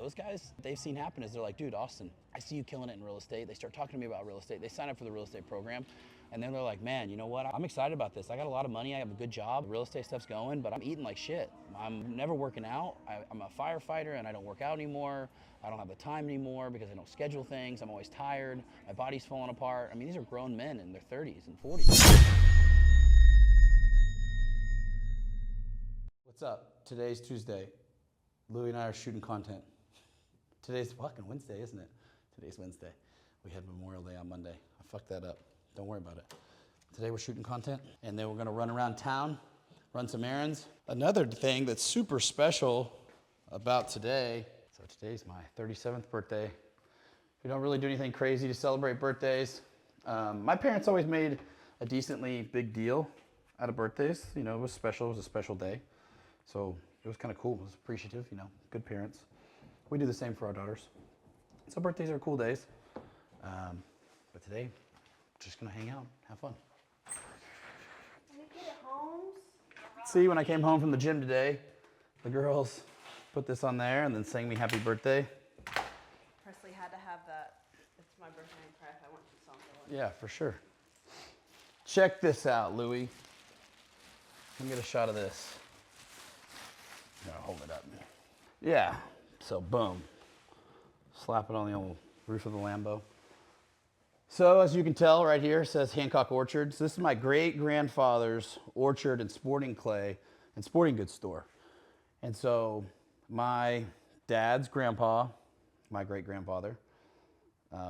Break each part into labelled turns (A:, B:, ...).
A: those guys, they've seen happen is they're like, dude, Austin, I see you killing it in real estate. They start talking to me about real estate. They sign up for the real estate program. And then they're like, man, you know what? I'm excited about this. I got a lot of money. I have a good job. Real estate stuff's going, but I'm eating like shit. I'm never working out. I'm a firefighter and I don't work out anymore. I don't have the time anymore because I don't schedule things. I'm always tired. My body's falling apart. I mean, these are grown men in their 30s and 40s. What's up? Today's Tuesday. Louie and I are shooting content. Today's fucking Wednesday, isn't it? Today's Wednesday. We had Memorial Day on Monday. I fucked that up. Don't worry about it. Today we're shooting content, and then we're gonna run around town, run some errands. Another thing that's super special about today, so today's my 37th birthday. We don't really do anything crazy to celebrate birthdays. My parents always made a decently big deal out of birthdays. You know, it was special, it was a special day. So it was kind of cool, it was appreciative, you know, good parents. We do the same for our daughters. So birthdays are cool days. But today, just gonna hang out, have fun. See, when I came home from the gym today, the girls put this on there and then sang me happy birthday.
B: Presley had to have that. It's my birthday in prep. I want the song going.
A: Yeah, for sure. Check this out, Louie. Let me get a shot of this. I'll hold it up. Yeah, so boom. Slap it on the old roof of the Lambo. So as you can tell right here, it says Hancock Orchards. This is my great-grandfather's orchard and sporting clay and sporting goods store. And so my dad's grandpa, my great-grandfather,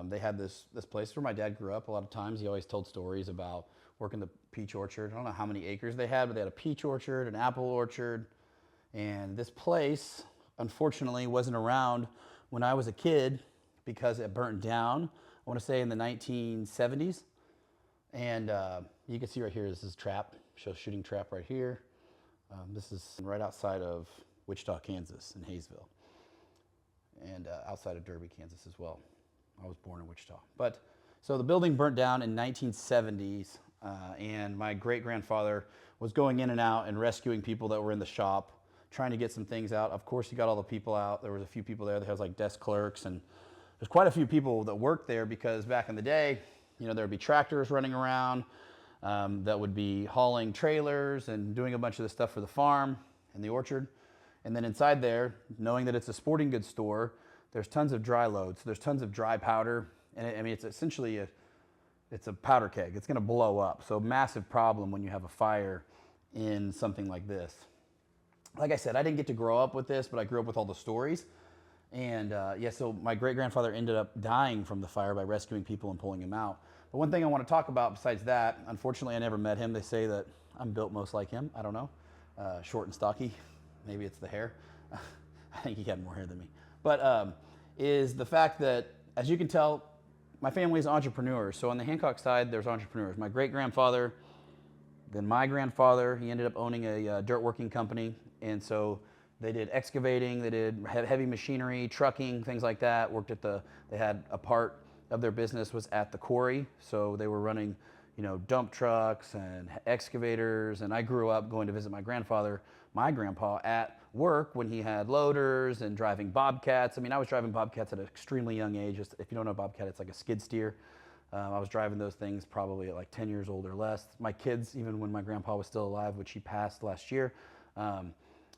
A: they had this place where my dad grew up. A lot of times he always told stories about working the peach orchard. I don't know how many acres they had, but they had a peach orchard, an apple orchard. And this place, unfortunately, wasn't around when I was a kid because it burnt down. I want to say in the 1970s. And you can see right here, this is trap, shows shooting trap right here. This is right outside of Wichita, Kansas, in Hayesville. And outside of Derby, Kansas as well. I was born in Wichita. But so the building burnt down in 1970s, and my great-grandfather was going in and out and rescuing people that were in the shop, trying to get some things out. Of course, he got all the people out. There was a few people there that had like desk clerks, and there's quite a few people that worked there because back in the day, you know, there would be tractors running around that would be hauling trailers and doing a bunch of the stuff for the farm and the orchard. And then inside there, knowing that it's a sporting goods store, there's tons of dry loads. There's tons of dry powder. And I mean, it's essentially it's a powder keg. It's gonna blow up. So massive problem when you have a fire in something like this. Like I said, I didn't get to grow up with this, but I grew up with all the stories. And yeah, so my great-grandfather ended up dying from the fire by rescuing people and pulling him out. But one thing I want to talk about besides that, unfortunately I never met him. They say that I'm built most like him. I don't know. Short and stocky. Maybe it's the hair. I think he had more hair than me. But is the fact that, as you can tell, my family is entrepreneurs. So on the Hancock side, there's entrepreneurs. My great-grandfather, then my grandfather, he ended up owning a dirt working company. And so they did excavating, they did heavy machinery, trucking, things like that. They had a part of their business was at the quarry. So they were running, you know, dump trucks and excavators. And I grew up going to visit my grandfather, my grandpa, at work when he had loaders and driving bobcats. I mean, I was driving bobcats at an extremely young age. If you don't know bobcat, it's like a skid steer. I was driving those things probably at like 10 years old or less. My kids, even when my grandpa was still alive, which he passed last year,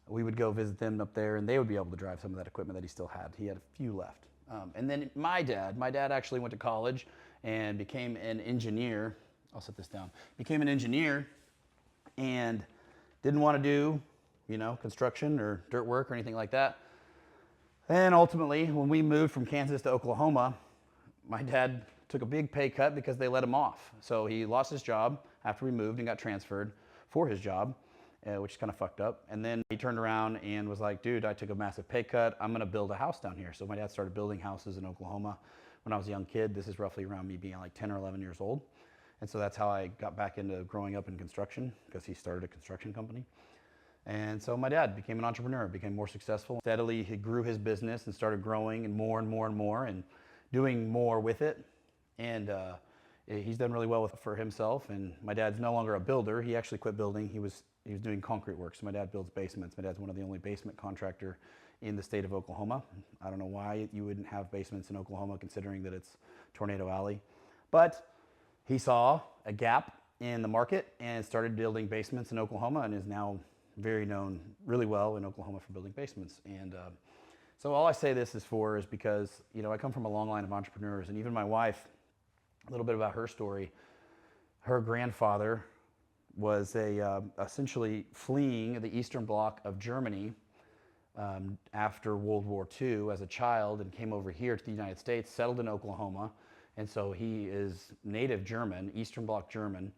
A: we would go visit them up there and they would be able to drive some of that equipment that he still had. He had a few left. And then my dad actually went to college and became an engineer. I'll set this down. Became an engineer and didn't want to do, you know, construction or dirt work or anything like that. And ultimately, when we moved from Kansas to Oklahoma, my dad took a big pay cut because they let him off. So he lost his job after we moved and got transferred for his job. Which is kind of fucked up. And then he turned around and was like, dude, I took a massive pay cut. I'm going to build a house down here. So my dad started building houses in Oklahoma when I was a young kid. This is roughly around me being like 10 or 11 years old. And so that's how I got back into growing up in construction, because he started a construction company. And so my dad became an entrepreneur, became more successful. Steadily, he grew his business and started growing and more and more and more and doing more with it. And he's done really well for himself. And my dad's no longer a builder. He actually quit building. He was doing concrete work. So my dad builds basements. My dad's one of the only basement contractor in the state of Oklahoma. I don't know why you wouldn't have basements in Oklahoma considering that it's Tornado Alley. But he saw a gap in the market and started building basements in Oklahoma and is now very known really well in Oklahoma for building basements. And so all I say this is because, you know, I come from a long line of entrepreneurs, and even my wife, a little bit about her story. Her grandfather was essentially fleeing the Eastern Bloc of Germany after World War II as a child, and came over here to the United States, settled in Oklahoma. And so he is native German, Eastern Bloc German,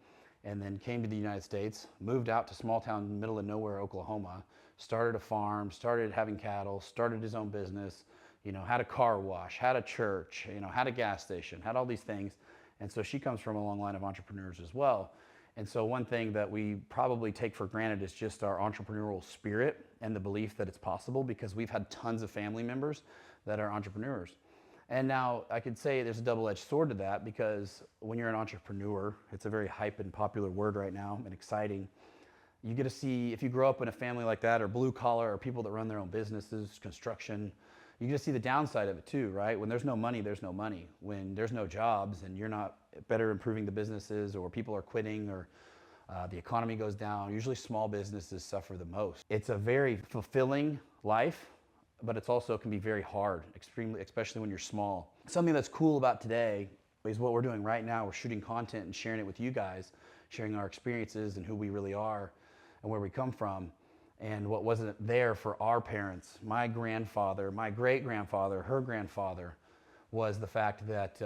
A: and then came to the United States, moved out to small town, middle of nowhere, Oklahoma, started a farm, started having cattle, started his own business, you know, had a car wash, had a church, you know, had a gas station, had all these things. And so she comes from a long line of entrepreneurs as well. And so one thing that we probably take for granted is just our entrepreneurial spirit and the belief that it's possible, because we've had tons of family members that are entrepreneurs. And now I could say there's a double-edged sword to that, because when you're an entrepreneur, it's a very hype and popular word right now and exciting. You get to see, if you grow up in a family like that, or blue collar, or people that run their own businesses, construction, you get to see the downside of it too, right? When there's no money, there's no money. When there's no jobs and you're not better improving the businesses, or people are quitting, or the economy goes down, usually small businesses suffer the most. It's a very fulfilling life, but it's also can be very hard, extremely, especially when you're small. Something that's cool about today is what we're doing right now. We're shooting content and sharing it with you guys, sharing our experiences and who we really are and where we come from, and what wasn't there for our parents. My grandfather, my great-grandfather, her grandfather, was the fact that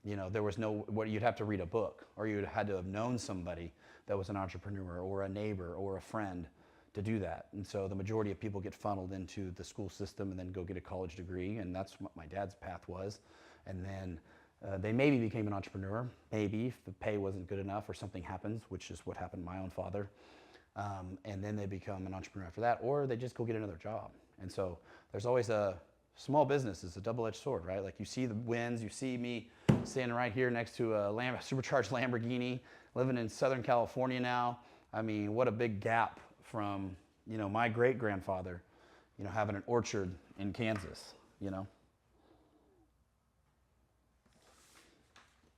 A: you know, there was no, what you'd have to read a book, or you'd had to have known somebody that was an entrepreneur, or a neighbor, or a friend to do that. And so the majority of people get funneled into the school system and then go get a college degree, and that's what my dad's path was. And then they maybe became an entrepreneur, maybe if the pay wasn't good enough or something happens, which is what happened to my own father. And then they become an entrepreneur after that, or they just go get another job. And so there's always a small business is a double-edged sword, right? Like you see the wins, you see me standing right here next to a supercharged Lamborghini, living in Southern California now. I mean, what a big gap from, you know, my great-grandfather, you know, having an orchard in Kansas, you know.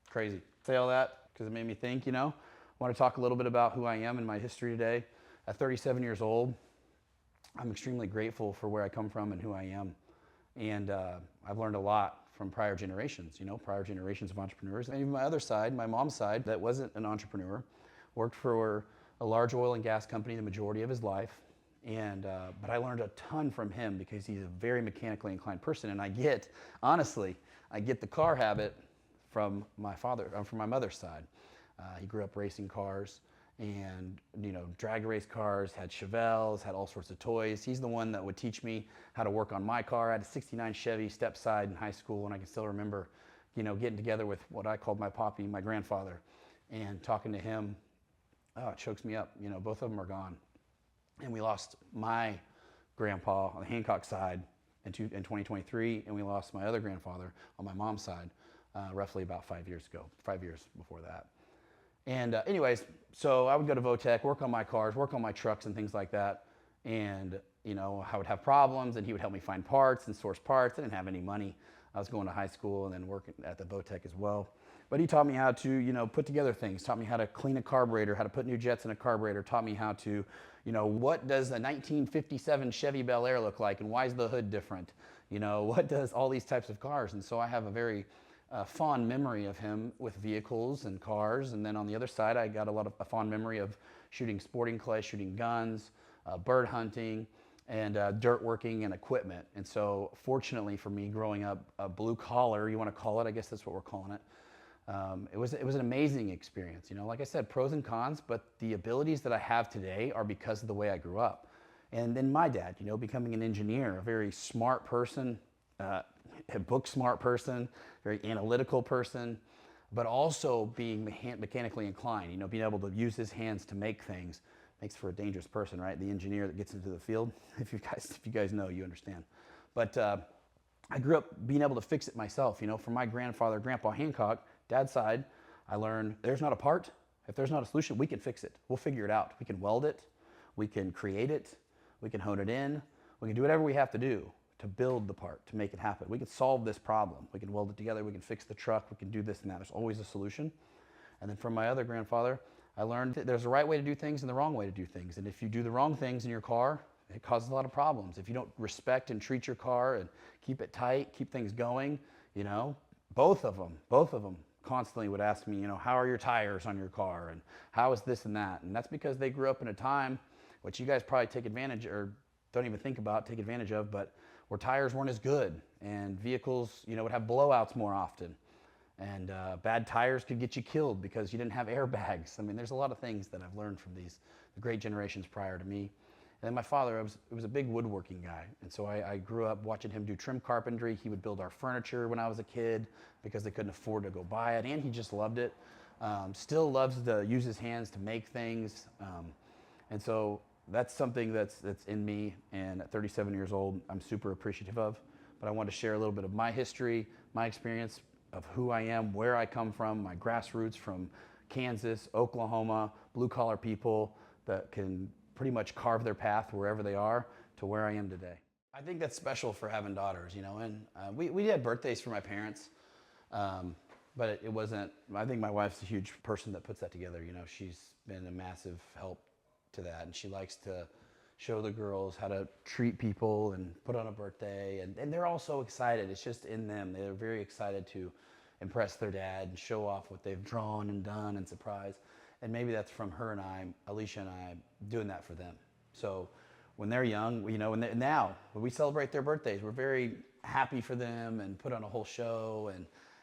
A: Crazy. Say all that because it made me think, you know. I want to talk a little bit about who I am and my history today. At 37 years old, I'm extremely grateful for where I come from and who I am. And I've learned a lot from prior generations, you know, prior generations of entrepreneurs. And even my other side, my mom's side, that wasn't an entrepreneur, worked for a large oil and gas company the majority of his life. And but I learned a ton from him because he's a very mechanically inclined person. And honestly, I get the car habit from my father, from my mother's side. He grew up racing cars and, you know, drag race cars, had Chevelles, had all sorts of toys. He's the one that would teach me how to work on my car. I had a 69 Chevy step side in high school, and I can still remember, you know, getting together with what I called my poppy, my grandfather, and talking to him. Oh, it chokes me up. You know, both of them are gone. And we lost my grandpa on the Hancock side in 2023, and we lost my other grandfather on my mom's side roughly about 5 years ago, 5 years before that. And anyways, so I would go to Votech, work on my cars, work on my trucks and things like that. And, you know, I would have problems and he would help me find parts and source parts. I didn't have any money. I was going to high school and then working at the Votech as well. But he taught me how to, you know, put together things, taught me how to clean a carburetor, how to put new jets in a carburetor, taught me how to, you know, what does a 1957 Chevy Bel Air look like and why is the hood different? You know, what does all these types of cars? And so I have a very fond memory of him with vehicles and cars. And then on the other side, I got a fond memory of shooting sporting clays, shooting guns, bird hunting, and dirt working and equipment. And so fortunately for me, growing up blue collar, you want to call it, I guess that's what we're calling it. It was an amazing experience. You know, like I said, pros and cons, but the abilities that I have today are because of the way I grew up. And then my dad, you know, becoming an engineer, a very smart person, a book smart person, very analytical person, but also being mechanically inclined, you know, being able to use his hands to make things makes for a dangerous person, right? The engineer that gets into the field, if you guys know, you understand. But I grew up being able to fix it myself, you know, from my grandfather, Grandpa Hancock, dad's side, I learned there's not a part. If there's not a solution, we can fix it. We'll figure it out. We can weld it. We can create it. We can hone it in. We can do whatever we have to do to build the part, to make it happen. We can solve this problem. We can weld it together. We can fix the truck. We can do this and that. There's always a solution. And then from my other grandfather, I learned that there's a right way to do things and the wrong way to do things. And if you do the wrong things in your car, it causes a lot of problems. If you don't respect and treat your car and keep it tight, keep things going, you know, both of them constantly would ask me, you know, how are your tires on your car? And how is this and that? And that's because they grew up in a time, which you guys probably take advantage or don't even think about, take advantage of, but where tires weren't as good and vehicles, you know, would have blowouts more often. And bad tires could get you killed because you didn't have airbags. I mean, there's a lot of things that I've learned from the great generations prior to me. And then my father was a big woodworking guy. And so I grew up watching him do trim carpentry. He would build our furniture when I was a kid because they couldn't afford to go buy it. And he just loved it. Still loves to use his hands to make things. And so that's something that's in me. And at 37 years old, I'm super appreciative of. But I want to share a little bit of my history, my experience, of who I am, where I come from, my grassroots from Kansas, Oklahoma, blue-collar people that can pretty much carve their path wherever they are to where I am today. I think that's special for having daughters, you know, and we had birthdays for my parents, but it wasn't, I think my wife's a huge person that puts that together, you know, she's been a massive help to that, and she likes to show the girls how to treat people and put on a birthday. And they're all so excited. It's just in them. They're very excited to impress their dad and show off what they've drawn and done and surprise. And maybe that's from her and I, Alicia and I, doing that for them. So when they're young, you know, now when we celebrate their birthdays, we're very happy for them and put on a whole show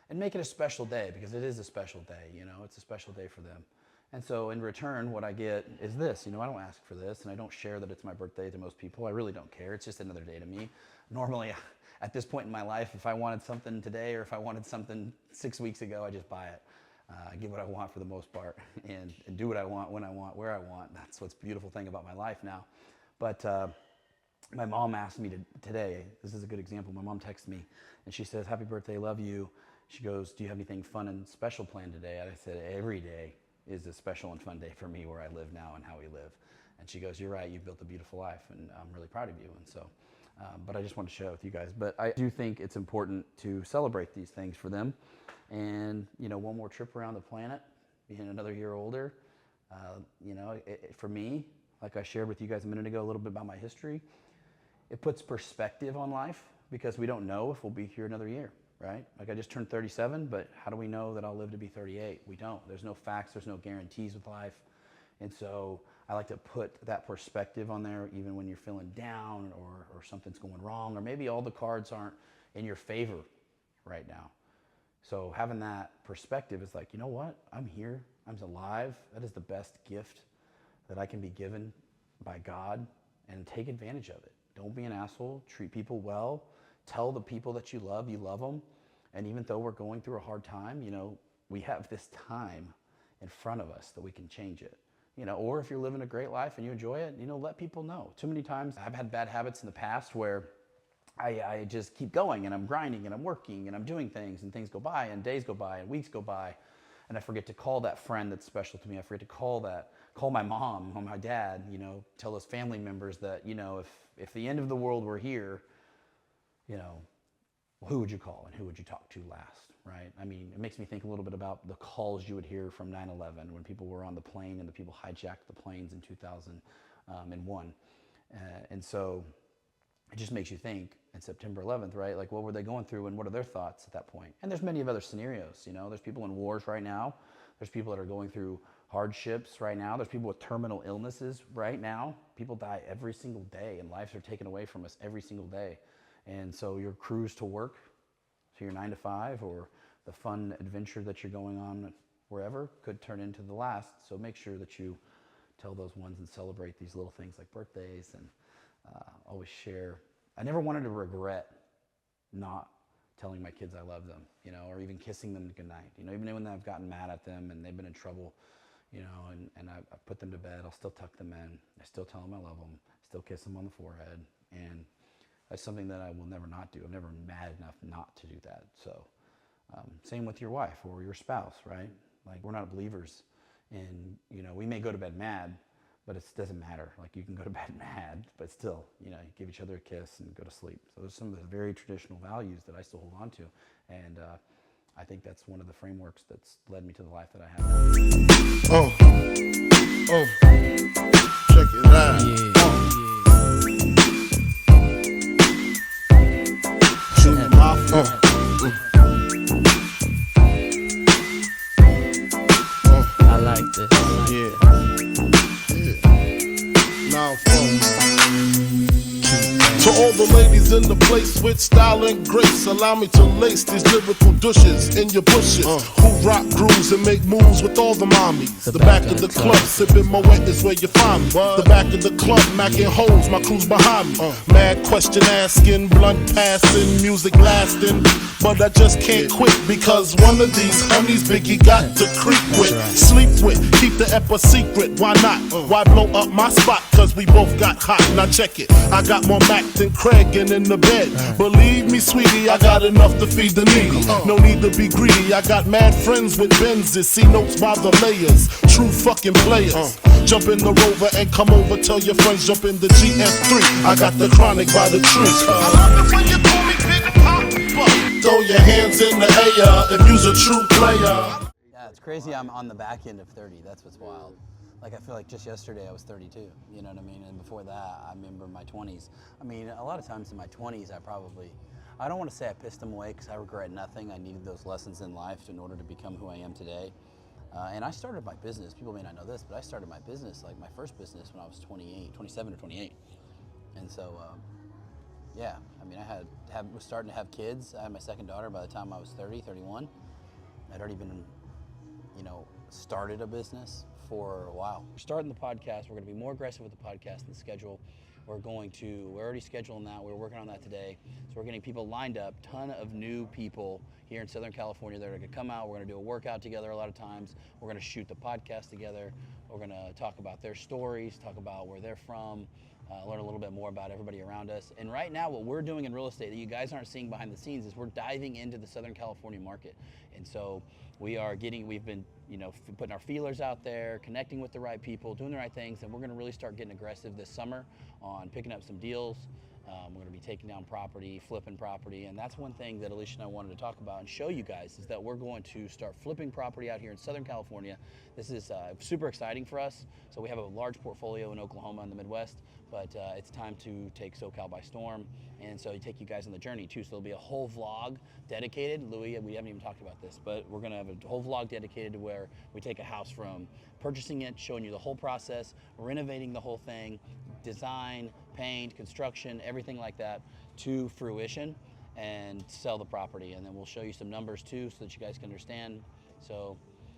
A: and make it a special day, because it is a special day, you know, it's a special day for them. And so in return, what I get is this, you know, I don't ask for this, and I don't share that it's my birthday to most people. I really don't care. It's just another day to me. Normally, at this point in my life, if I wanted something today or if I wanted something 6 weeks ago, I just buy it. I get what I want for the most part and do what I want, when I want, where I want. That's what's the beautiful thing about my life now. But my mom asked me today, this is a good example. My mom texted me and she says, "Happy birthday, love you." She goes, "Do you have anything fun and special planned today?" And I said, "Every day is a special and fun day for me where I live now and how we live." And she goes, "You're right, you've built a beautiful life and I'm really proud of you." And so, but I just want to share it with you guys. But I do think it's important to celebrate these things for them. And, you know, one more trip around the planet, being another year older, you know, for me, like I shared with you guys a minute ago, a little bit about my history, it puts perspective on life, because we don't know if we'll be here another year. Right? Like I just turned 37, but how do we know that I'll live to be 38? We don't. There's no facts, there's no guarantees with life. And so I like to put that perspective on there, even when you're feeling down or something's going wrong, or maybe all the cards aren't in your favor right now. So having that perspective is like, you know what? I'm here, I'm alive. That is the best gift that I can be given by God, and take advantage of it. Don't be an asshole, treat people well. Tell the people that you love them. And even though we're going through a hard time, you know, we have this time in front of us that we can change it. You know, or if you're living a great life and you enjoy it, you know, let people know. Too many times I've had bad habits in the past where I just keep going and I'm grinding and I'm working and I'm doing things, and things go by and days go by and weeks go by, and I forget to call that friend that's special to me. I forget to call my mom or my dad, you know, tell those family members that, you know, if the end of the world were here, you know, who would you call and who would you talk to last, right? I mean, it makes me think a little bit about the calls you would hear from 9/11 when people were on the plane and the people hijacked the planes in 2001. And so it just makes you think, in September 11th, right? Like, what were they going through and what are their thoughts at that point? And there's many of other scenarios, you know, there's people in wars right now. There's people that are going through hardships right now. There's people with terminal illnesses right now. People die every single day, and lives are taken away from us every single day. And so your cruise to work, so your 9 to 5, or the fun adventure that you're going on wherever, could turn into the last. So make sure that you tell those ones and celebrate these little things like birthdays, and always share. I never wanted to regret not telling my kids I love them, you know, or even kissing them goodnight. You know, even when I've gotten mad at them and they've been in trouble, you know, and I put them to bed, I'll still tuck them in. I still tell them I love them, still kiss them on the forehead. And that's something that I will never not do. I'm never mad enough not to do that. So same with your wife or your spouse, right? Like, we're not believers in, you know, we may go to bed mad, but it doesn't matter. Like, you can go to bed mad, but still, you know, you give each other a kiss and go to sleep. So those are some of the very traditional values that I still hold on to. And I think that's one of the frameworks that's led me to the life that I have now.
C: Check it out.
D: I like this.
C: Now, to all the ladies in the place with style and grace, allow me to lace these lyrical douches in your bushes. Who rock grooves and make moves with all the mommies. The back of the club, sipping Moet is where you find me. The back of the club, macking holes, my crew's behind me. Mad question asking, blunt passing, music lasting. But I just can't quit because one of these honeys Biggie got to creep with, sleep with, keep the ep a secret. Why not? Why blow up my spot? Cause we both got hot. Now check it. I got more Mac than Craig and in the bed. Believe me, sweetie, I got enough to feed the needy. No need to be greedy. I got mad friends with Benzes. See notes by the layers. True fucking players. Jump in the Rover and come over. Tell your friends jump in the GS3. I got the chronic by the tree. I love it when you call me Big Papa. Throw your hands in the air if you's a true player.
A: Yeah, it's crazy I'm on the back end of 30. That's what's wild. Like, I feel like just yesterday I was 32, you know what I mean? And before that, I remember my 20s. I mean, a lot of times in my 20s, I don't want to say I pissed them away because I regret nothing. I needed those lessons in life in order to become who I am today. And I started my business. People may not know this, but I started my business, like my first business, when I was 27 or 28. And so, yeah, I mean, was starting to have kids. I had my second daughter by the time I was 30, 31. I'd already been, you know, started a business for a while. We're starting the podcast. We're going to be more aggressive with the podcast and the schedule. We're already scheduling that. We're working on that today. So we're getting people lined up, ton of new people here in Southern California that are going to come out. We're going to do a workout together a lot of times. We're going to shoot the podcast together. We're going to talk about their stories, talk about where they're from, learn a little bit more about everybody around us. And right now, what we're doing in real estate that you guys aren't seeing behind the scenes is we're diving into the Southern California market. And so we've been, you know, putting our feelers out there, connecting with the right people, doing the right things, and we're going to really start getting aggressive this summer on picking up some deals. We're going to be taking down property, flipping property, and that's one thing that Alicia and I wanted to talk about and show you guys is that we're going to start flipping property out here in Southern California. This is super exciting for us. So we have a large portfolio in Oklahoma and the Midwest, but it's time to take SoCal by storm, and so take you guys on the journey too. So there'll be a whole vlog dedicated. Louis, we haven't even talked about this, but we're going to have a whole vlog dedicated to where we take a house from purchasing it, showing you the whole process, renovating the whole thing, design, paint, construction, everything like that, to fruition, and sell the property. And then we'll show you some numbers too so that you guys can understand. So,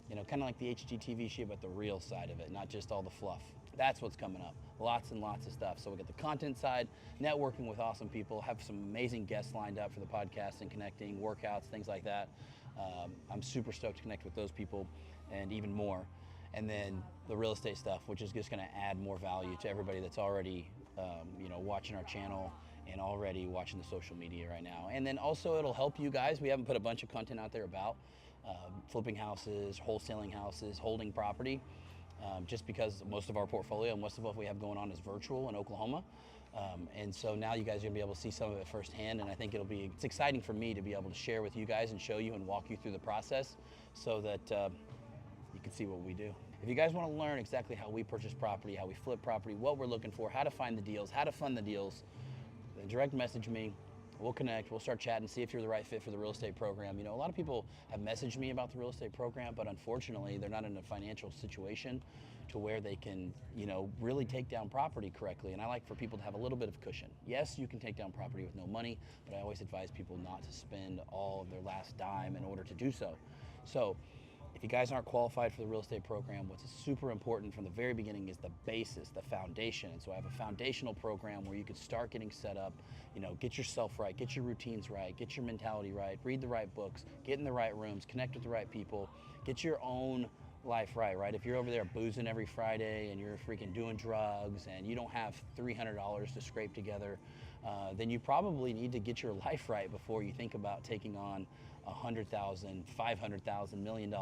A: you know, kind of like the HGTV shit, but the real side of it, not just all the fluff. That's what's coming up. Lots and lots of stuff. So we got the content side, networking with awesome people, have some amazing guests lined up for the podcast and connecting, workouts, things like that. I'm super stoked to connect with those people and even more. And then the real estate stuff, which is just going to add more value to everybody that's already, you know, watching our channel and already watching the social media right now. And then also it'll help you guys. We haven't put a bunch of content out there about flipping houses, wholesaling houses, holding property, just because most of our portfolio and most of what we have going on is virtual in Oklahoma. And so now you guys are gonna be able to see some of it firsthand, and I think it's exciting for me to be able to share with you guys and show you and walk you through the process so that you can see what we do. If you guys want to learn exactly how we purchase property, how we flip property, what we're looking for, how to find the deals, how to fund the deals, then direct message me. We'll connect, we'll start chatting, see if you're the right fit for the real estate program. You know, a lot of people have messaged me about the real estate program, but unfortunately they're not in a financial situation to where they can, you know, really take down property correctly. And I like for people to have a little bit of cushion. Yes, you can take down property with no money, but I always advise people not to spend all of their last dime in order to do so. So if you guys aren't qualified for the real estate program, what's super important from the very beginning is the basis, the foundation. And so I have a foundational program where you could start getting set up, you know, get yourself right, get your routines right, get your mentality right, read the right books, get in the right rooms, connect with the right people, get your own life right? If you're over there boozing every Friday and you're freaking doing drugs and you don't have $300 to scrape together, then you probably need to get your life right before you think about taking on $100,000, $500,000, $1 million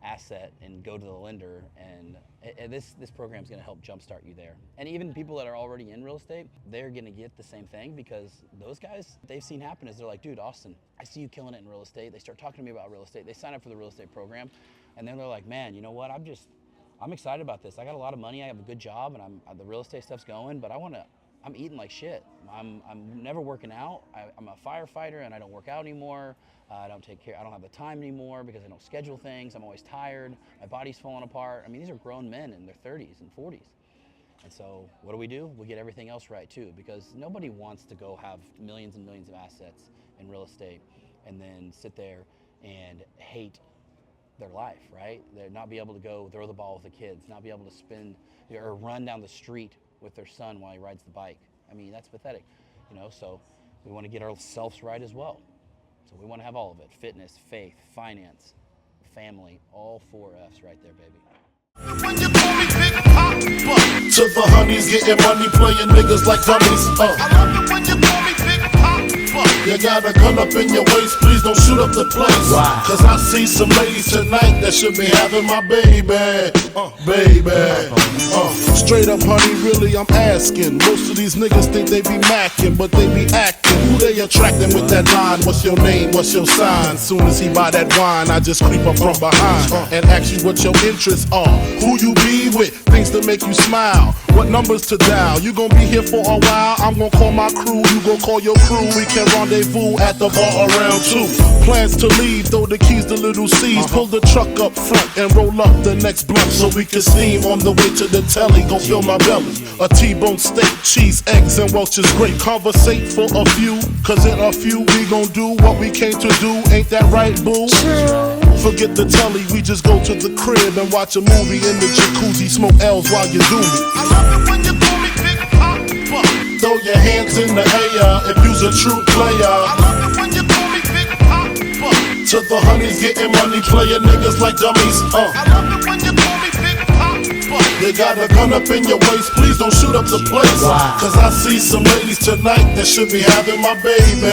A: asset and go to the lender, and this program is going to help jumpstart you there. And even people that are already in real estate, they're going to get the same thing, because those guys, they've seen happen is they're like, dude, Austin, I see you killing it in real estate. They start talking to me about real estate. They sign up for the real estate program, and then they're like, man, you know what? I'm excited about this. I got a lot of money. I have a good job, and the real estate stuff's going, but I'm eating like shit. I'm never working out. I'm a firefighter, and I don't work out anymore. I don't have the time anymore because I don't schedule things. I'm always tired. My body's falling apart. I mean, these are grown men in their 30s and 40s. And so what do? We get everything else right too, because nobody wants to go have millions and millions of assets in real estate and then sit there and hate their life, right? They're not be able to go throw the ball with the kids, not be able to spend or run down the street with their son while he rides the bike. I mean, that's pathetic, you know, so we want to get ourselves right as well. So we want to have all of it: fitness, faith, finance, family, all 4 F's right there, baby.
C: When you call me Big Papa, to the honeys getting money, playing niggas like dummies. I love it when you call me Big Papa. You got a gun up in your waist, please don't shoot up the place. Why? Cause I see some ladies tonight that should be having my baby. Straight up, honey, really, I'm asking. Most of these niggas think they be macking, but they be acting. Who they attracting with that line? What's your name? What's your sign? Soon as he buy that wine, I just creep up from behind and ask you what your interests are. Who you be with? Things to make you smile. What numbers to dial? You gon' be here for a while. I'm gon' call my crew. You gon' call your crew. We can rendezvous at the bar around 2. Plans to leave, throw the keys to little C's. Pull the truck up front and roll up the next blunt so we can steam on the way to the telly. Gon' fill my belly. A T-bone steak, cheese, eggs, and Welch's grape. Conversate for a few, cause in a few we gon' do what we came to do. Ain't that right, boo? Forget the telly, we just go to the crib and watch a movie in the jacuzzi. Smoke L's while you do me. I love it when you call me Big Papa. Throw your hands in the air if you's a true player. I love it when you call me Big Papa. To the honeys getting money, playing niggas like dummies. I love it when you call me Big Papa. You got a gun up in your waist, please don't shoot up the place. Why? Cause I see some ladies tonight that should be having my baby.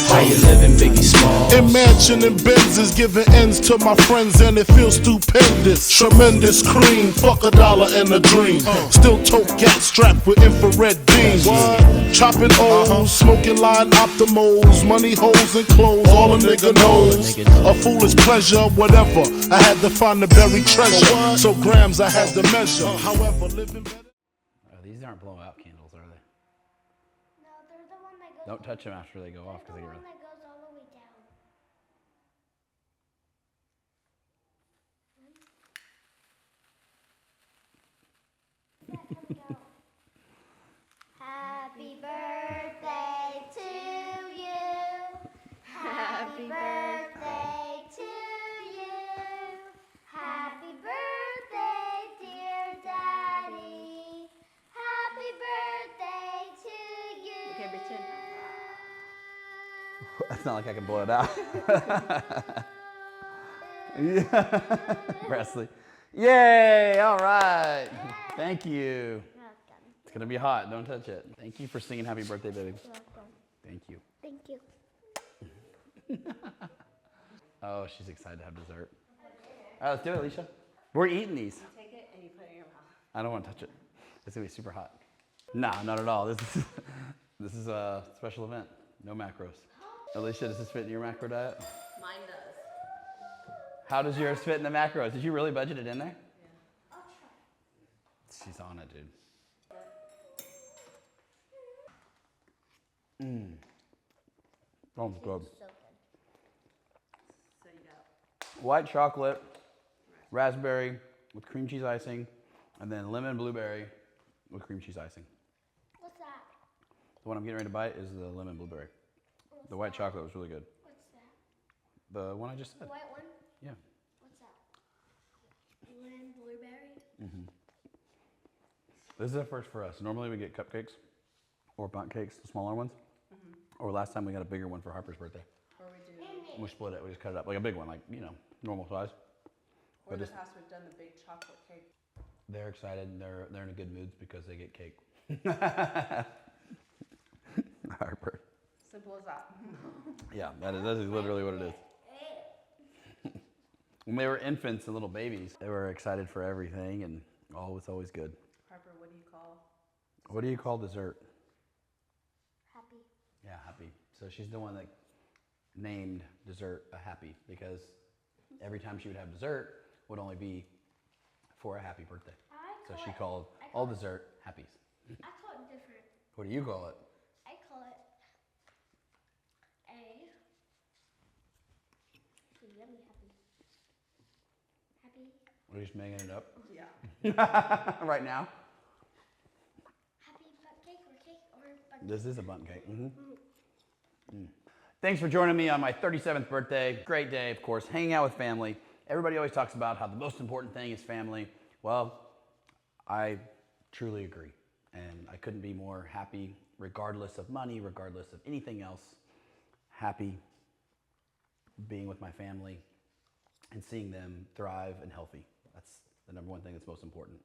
D: How you living, Biggie Smalls?
C: In mansion and Benzes, giving ends to my friends and it feels stupendous. Tremendous cream, fuck $1 and a dream. Still tote gas strapped with infrared beams. Chopping O's, smoking line optimals, money holes and clothes, all a nigga knows. A foolish pleasure, whatever. I had to find the buried treasure, so grams I had to measure. However, living better.
A: Oh, these aren't blowout candles, are they?
E: No, they're the one that goes.
A: Don't touch them after they go off, because
E: The
A: they get
E: one
A: really...
E: that goes all the way down. Happy birthday to you. Happy birthday to you. Happy birthday, dear Daddy. Happy birthday to you.
B: Okay, pretend.
A: It's not like I can blow it out. Yeah. Presley. Yay! All right. Thank you. It's gonna be hot. Don't touch it. Thank you for singing "Happy Birthday, Baby." Thank you.
E: Thank you.
A: Oh, she's excited to have dessert. All right, let's do it, Alicia. We're eating these.
B: Take it and you put it in your mouth.
A: I don't want to touch it. It's gonna be super hot. Nah, not at all. This is a special event. No macros. Alicia, does this fit in your macro diet?
B: Mine does.
A: How does yours fit in the macros? Did you really budget it in there?
B: Yeah.
E: I'll try.
A: She's on it, dude. Oh, good.
E: So good.
B: So you got
A: White chocolate, raspberry with cream cheese icing, and then lemon blueberry with cream cheese icing.
E: What's that?
A: The one I'm getting ready to bite is the lemon blueberry. The white chocolate was really good.
E: What's that?
A: The one I just
E: The
A: said.
E: white one?
A: Yeah.
E: What's that? Lemon blueberry?
A: This is a first for us. Normally we get cupcakes or bundt cakes, the smaller ones. Or last time we got a bigger one for Harper's birthday.
B: or we do.
A: And we split it. We just cut it up like a big one, like, you know, normal size.
B: Or
A: But
B: in the
A: it's-
B: past we've done the big chocolate cake.
A: They're excited and they're in a good mood because they get cake. Harper.
B: Simple as that.
A: Yeah, that is literally what it is. When they were infants and little babies, they were excited for everything, and all was always good.
B: Harper, what do you call?
A: What do you call dessert?
E: Happy.
A: Yeah, happy. So she's the one that named dessert a happy, because every time she would have dessert would only be for a happy birthday. So she called all dessert happies.
E: I call it different.
A: What do you call it?
E: I call it yummy happy. Happy.
A: We're just making it up
B: Yeah.
A: right now.
E: Happy butt cake or cake or butt
A: This is a bundt cake. Thanks for joining me on my 37th birthday. Great day, of course, hanging out with family. Everybody always talks about how the most important thing is family. Well, I truly agree. And I couldn't be more happy, regardless of money, regardless of anything else. Happy being with my family and seeing them thrive and healthy. That's the number one thing that's most important.